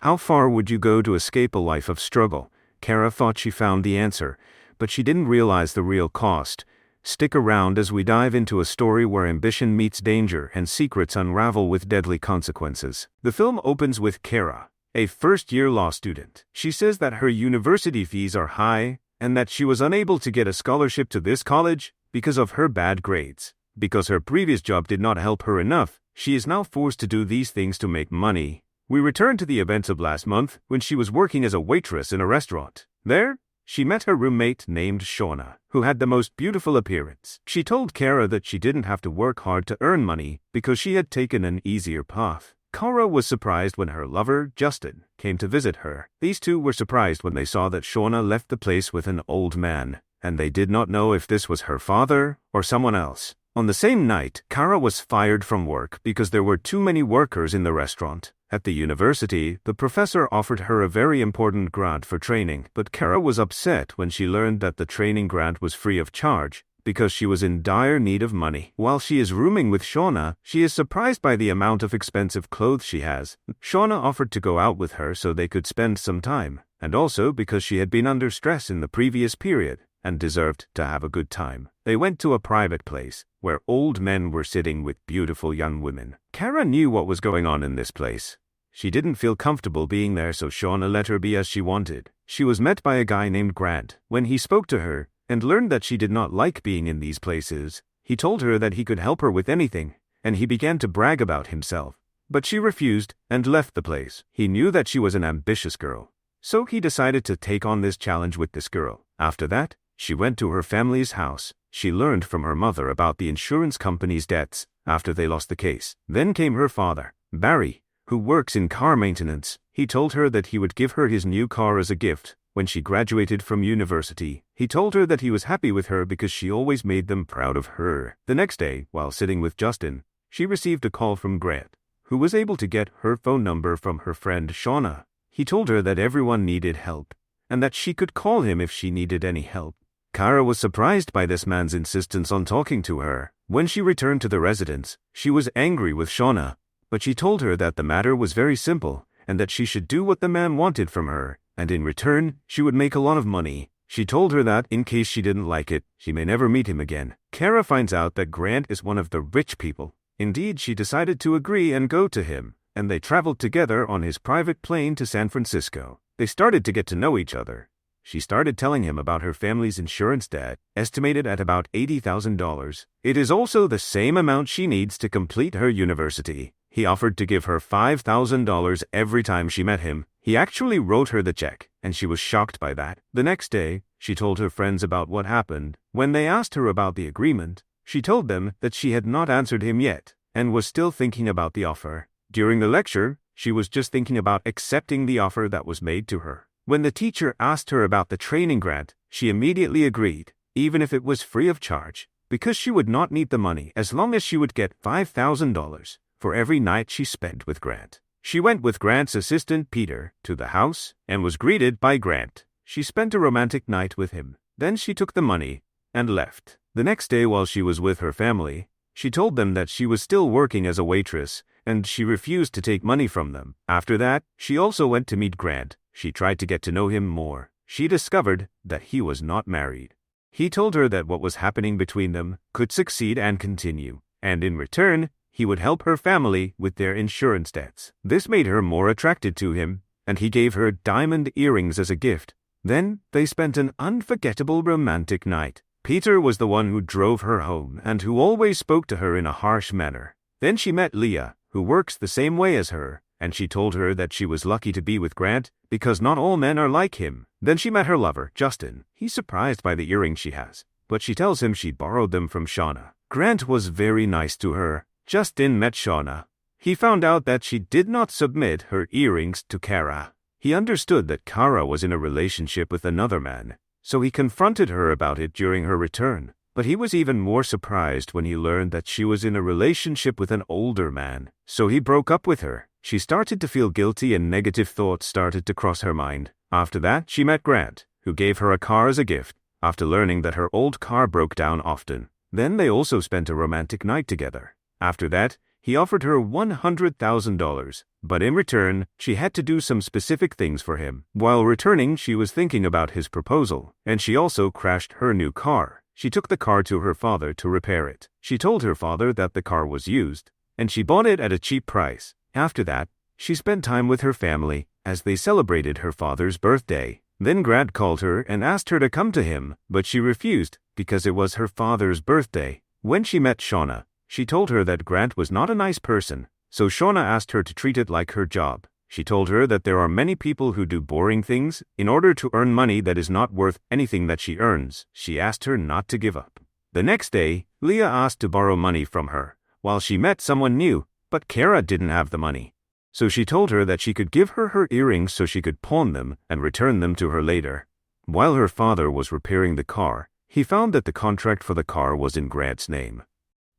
How far would you go to escape a life of struggle? Kara thought she found the answer, but she didn't realize the real cost. Stick around as we dive into a story where ambition meets danger and secrets unravel with deadly consequences. The film opens with Kara, a first-year law student. She says that her university fees are high and that she was unable to get a scholarship to this college because of her bad grades. Because her previous job did not help her enough, she is now forced to do these things to make money. We return to the events of last month when she was working as a waitress in a restaurant. There, she met her roommate named Shauna, who had the most beautiful appearance. She told Kara that she didn't have to work hard to earn money because she had taken an easier path. Kara was surprised when her lover, Justin, came to visit her. These two were surprised when they saw that Shauna left the place with an old man, and they did not know if this was her father or someone else. On the same night, Kara was fired from work because there were too many workers in the restaurant. At the university, the professor offered her a very important grant for training, but Kara was upset when she learned that the training grant was free of charge because she was in dire need of money. While she is rooming with Shauna, she is surprised by the amount of expensive clothes she has. Shauna offered to go out with her so they could spend some time, and also because she had been under stress in the previous period and deserved to have a good time. They went to a private place where old men were sitting with beautiful young women. Kara knew what was going on in this place. She didn't feel comfortable being there, so Shauna let her be as she wanted. She was met by a guy named Grant. When he spoke to her and learned that she did not like being in these places, he told her that he could help her with anything, and he began to brag about himself. But she refused and left the place. He knew that she was an ambitious girl, so he decided to take on this challenge with this girl. After that, she went to her family's house. She learned from her mother about the insurance company's debts after they lost the case. Then came her father, Barry, who works in car maintenance. He told her that he would give her his new car as a gift when she graduated from university. He told her that he was happy with her because she always made them proud of her. The next day, while sitting with Justin, she received a call from Grant, who was able to get her phone number from her friend Shauna. He told her that everyone needed help and that she could call him if she needed any help. Kara was surprised by this man's insistence on talking to her. When she returned to the residence, she was angry with Shauna, but she told her that the matter was very simple and that she should do what the man wanted from her, and in return, she would make a lot of money. She told her that, in case she didn't like it, she may never meet him again. Kara finds out that Grant is one of the rich people. Indeed, she decided to agree and go to him, and they traveled together on his private plane to San Francisco. They started to get to know each other. She started telling him about her family's insurance debt, estimated at about $80,000. It is also the same amount she needs to complete her university. He offered to give her $5,000 every time she met him. He actually wrote her the check, and she was shocked by that. The next day, she told her friends about what happened. When they asked her about the agreement, she told them that she had not answered him yet and was still thinking about the offer. During the lecture, she was just thinking about accepting the offer that was made to her. When the teacher asked her about the training grant, she immediately agreed, even if it was free of charge, because she would not need the money as long as she would get $5,000 for every night she spent with Grant. She went with Grant's assistant Peter to the house and was greeted by Grant. She spent a romantic night with him. Then she took the money and left. The next day, while she was with her family, she told them that she was still working as a waitress and she refused to take money from them. After that, she also went to meet Grant. She tried to get to know him more. She discovered that he was not married. He told her that what was happening between them could succeed and continue, and in return, he would help her family with their insurance debts. This made her more attracted to him, and he gave her diamond earrings as a gift. Then, they spent an unforgettable romantic night. Peter was the one who drove her home and who always spoke to her in a harsh manner. Then she met Leah, who works the same way as her, and she told her that she was lucky to be with Grant because not all men are like him. Then she met her lover, Justin. He's surprised by the earrings she has, but she tells him she borrowed them from Shauna. Grant was very nice to her. Justin met Shauna. He found out that she did not submit her earrings to Kara. He understood that Kara was in a relationship with another man, so he confronted her about it during her return. But he was even more surprised when he learned that she was in a relationship with an older man, so he broke up with her. She started to feel guilty and negative thoughts started to cross her mind. After that, she met Grant, who gave her a car as a gift, after learning that her old car broke down often. Then they also spent a romantic night together. After that, He offered her $100,000, but in return, she had to do some specific things for him. While returning, she was thinking about his proposal, and she also crashed her new car. She took the car to her father to repair it. She told her father that the car was used, and she bought it at a cheap price. After that, she spent time with her family as they celebrated her father's birthday. Then Grant called her and asked her to come to him, but she refused because it was her father's birthday. When she met Shauna, she told her that Grant was not a nice person, so Shauna asked her to treat it like her job. She told her that there are many people who do boring things in order to earn money that is not worth anything that she earns. She asked her not to give up. The next day, Leah asked to borrow money from her, while she met someone new, but Kara didn't have the money. So she told her that she could give her her earrings so she could pawn them and return them to her later. While her father was repairing the car, he found that the contract for the car was in Grant's name.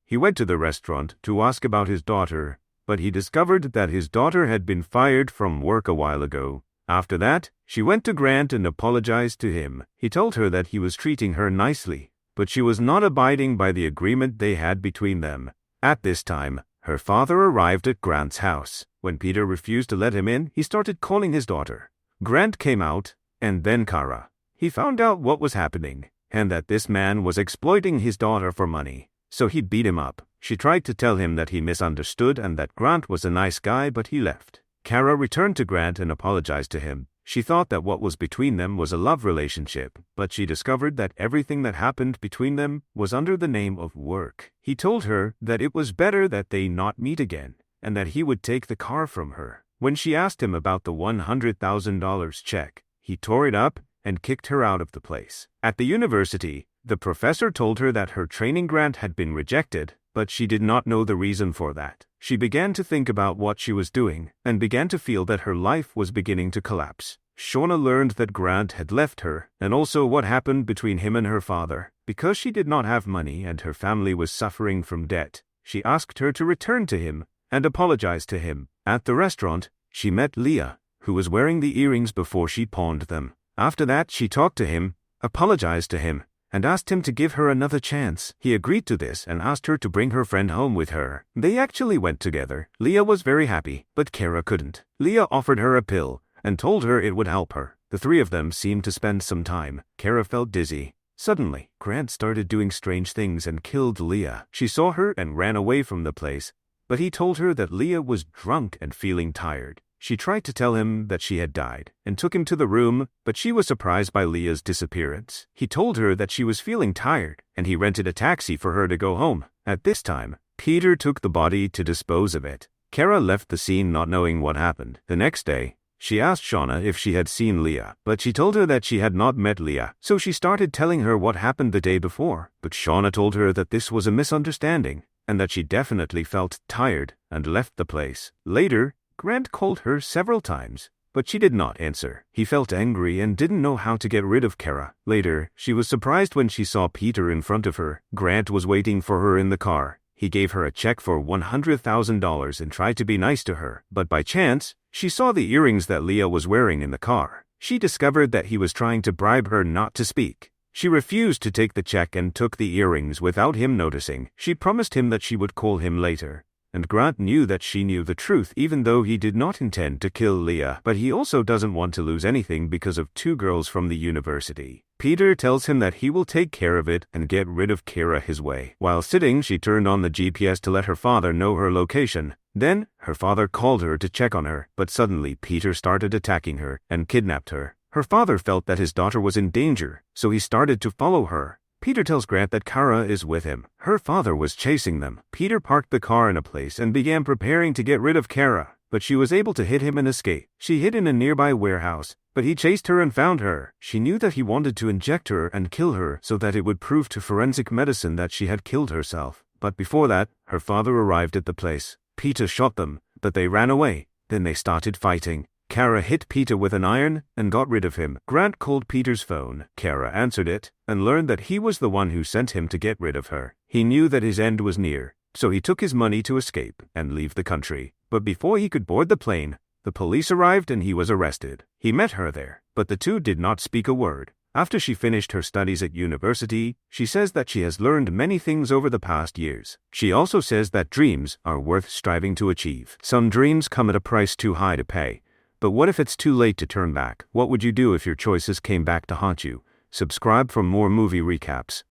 He went to the restaurant to ask about his daughter, but he discovered that his daughter had been fired from work a while ago. After that, she went to Grant and apologized to him. He told her that he was treating her nicely, but she was not abiding by the agreement they had between them. At this time, her father arrived at Grant's house. When Peter refused to let him in, he started calling his daughter. Grant came out, and then Kara. He found out what was happening, and that this man was exploiting his daughter for money. So he beat him up. She tried to tell him that he misunderstood and that Grant was a nice guy, but he left. Kara returned to Grant and apologized to him. She thought that what was between them was a love relationship, but she discovered that everything that happened between them was under the name of work. He told her that it was better that they not meet again, and that he would take the car from her. When she asked him about the $100,000 check, he tore it up and kicked her out of the place. At the university, the professor told her that her training grant had been rejected, but she did not know the reason for that. She began to think about what she was doing and began to feel that her life was beginning to collapse. Shauna learned that Grant had left her and also what happened between him and her father. Because she did not have money and her family was suffering from debt, she asked her to return to him and apologize to him. At the restaurant, she met Leah, who was wearing the earrings before she pawned them. After that, she talked to him, apologized to him, and asked him to give her another chance. He agreed to this and asked her to bring her friend home with her. They actually went together. Leah was very happy, but Kara couldn't. Leah offered her a pill and told her it would help her. The three of them seemed to spend some time. Kara felt dizzy. Suddenly, Grant started doing strange things and killed Leah. She saw her and ran away from the place, but he told her that Leah was drunk and feeling tired. She tried to tell him that she had died and took him to the room, but she was surprised by Leah's disappearance. He told her that she was feeling tired, and he rented a taxi for her to go home. At this time, Peter took the body to dispose of it. Kara left the scene not knowing what happened. The next day, she asked Shauna if she had seen Leah, but she told her that she had not met Leah, so she started telling her what happened the day before. But Shauna told her that this was a misunderstanding, and that she definitely felt tired and left the place. Later, Grant called her several times, but she did not answer. He felt angry and didn't know how to get rid of Kara. Later, she was surprised when she saw Peter in front of her. Grant was waiting for her in the car. He gave her a check for $100,000 and tried to be nice to her, but by chance, she saw the earrings that Leah was wearing in the car. She discovered that he was trying to bribe her not to speak. She refused to take the check and took the earrings without him noticing. She promised him that she would call him later. And Grant knew that she knew the truth even though he did not intend to kill Leah, but he also doesn't want to lose anything because of two girls from the university. Peter tells him that he will take care of it and get rid of Kara his way. While sitting, she turned on the GPS to let her father know her location. Then, her father called her to check on her, but suddenly Peter started attacking her and kidnapped her. Her father felt that his daughter was in danger, so he started to follow her. Peter tells Grant that Kara is with him. Her father was chasing them. Peter parked the car in a place and began preparing to get rid of Kara, but she was able to hit him and escape. She hid in a nearby warehouse, but he chased her and found her. She knew that he wanted to inject her and kill her so that it would prove to forensic medicine that she had killed herself. But before that, her father arrived at the place. Peter shot them, but they ran away. Then they started fighting. Kara hit Peter with an iron and got rid of him. Grant called Peter's phone. Kara answered it and learned that he was the one who sent him to get rid of her. He knew that his end was near, so he took his money to escape and leave the country. But before he could board the plane, the police arrived and he was arrested. He met her there, but the two did not speak a word. After she finished her studies at university, she says that she has learned many things over the past years. She also says that dreams are worth striving to achieve. Some dreams come at a price too high to pay. But what if it's too late to turn back? What would you do if your choices came back to haunt you? Subscribe for more movie recaps.